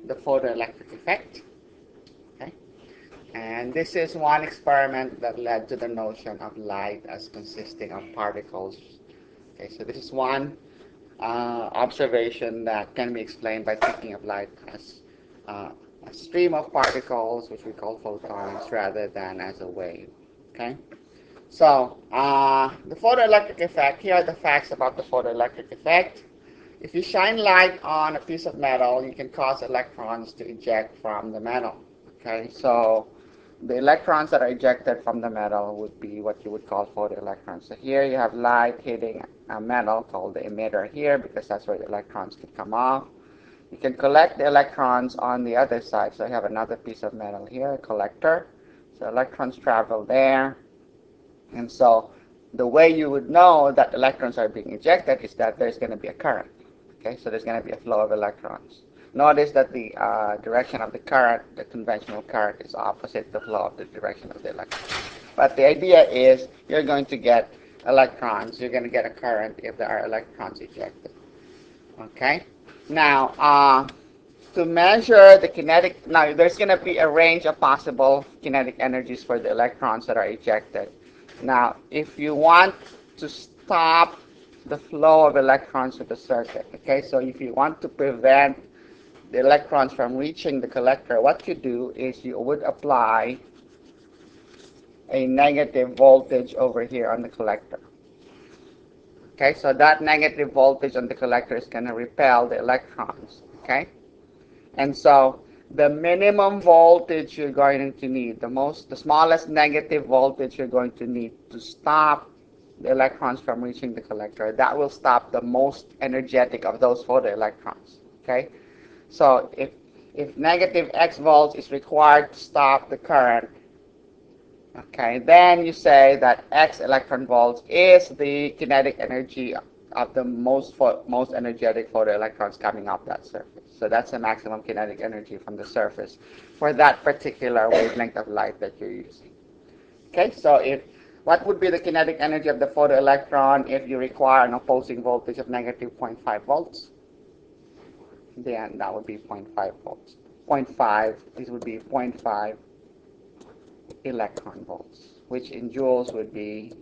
the photoelectric effect. Okay? And this is one experiment that led to the notion of light as consisting of particles. Okay, so this is one observation that can be explained by thinking of light as a stream of particles, which we call photons, rather than as a wave. Okay? So, the photoelectric effect, here are the facts about the photoelectric effect. If you shine light on a piece of metal, you can cause electrons to eject from the metal. Okay, so the electrons that are ejected from the metal would be what you would call photoelectrons. So here you have light hitting a metal called the emitter here, because that's where the electrons can come off. You can collect the electrons on the other side. So you have another piece of metal here, a collector. So electrons travel there. And so the way you would know that electrons are being ejected is that there's going to be a current. Okay, so there's going to be a flow of electrons. Notice that the direction of the current, the conventional current, is opposite the flow of the direction of the electrons. But the idea is you're going to get electrons. You're going to get a current if there are electrons ejected. Okay? Now, to measure the kinetic, now there's going to be a range of possible kinetic energies for the electrons that are ejected. Now, if you want to stop the flow of electrons to the circuit, okay, so if you want to prevent the electrons from reaching the collector, what you do is you would apply a negative voltage over here on the collector. Okay, so that negative voltage on the collector is going to repel the electrons. Okay, and so the minimum voltage you're going to need, the smallest negative voltage you're going to need to stop the electrons from reaching the collector, that will stop the most energetic of those photoelectrons. Okay, so if negative X volts is required to stop the current, okay, then you say that X electron volts is the kinetic energy of the most energetic photoelectrons coming off that surface. So that's the maximum kinetic energy from the surface for that particular wavelength of light that you're using. Okay, so what would be the kinetic energy of the photoelectron if you require an opposing voltage of negative 0.5 volts? Then that would be 0.5 volts. 0.5, this would be 0.5 electron volts, which in joules would be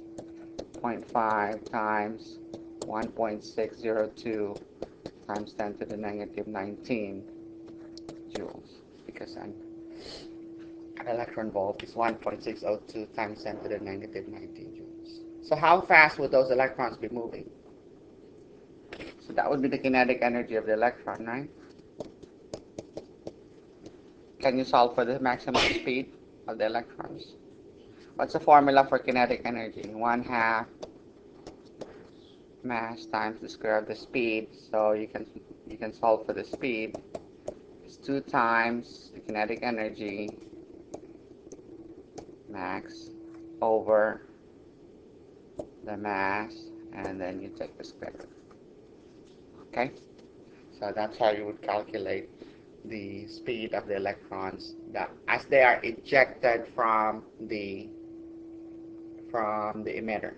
0.5 times 1.602 times 10 to the negative 19 joules, because an electron volt is 1.602 times 10 to the negative 19 joules. So how fast would those electrons be moving? So that would be the kinetic energy of the electron, right? Can you solve for the maximum speed of the electrons? What's the formula for kinetic energy? 1/2 mass times the square of the speed. So you can solve for the speed. It's 2 times the kinetic energy max over the mass, and then you take the square. Okay? So that's how you would calculate the speed of the electrons that as they are ejected from the emitter.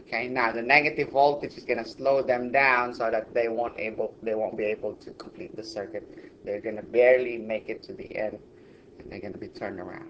Okay, now the negative voltage is going to slow them down so that they won't be able to complete the circuit. They're going to barely make it to the end, and they're going to be turned around.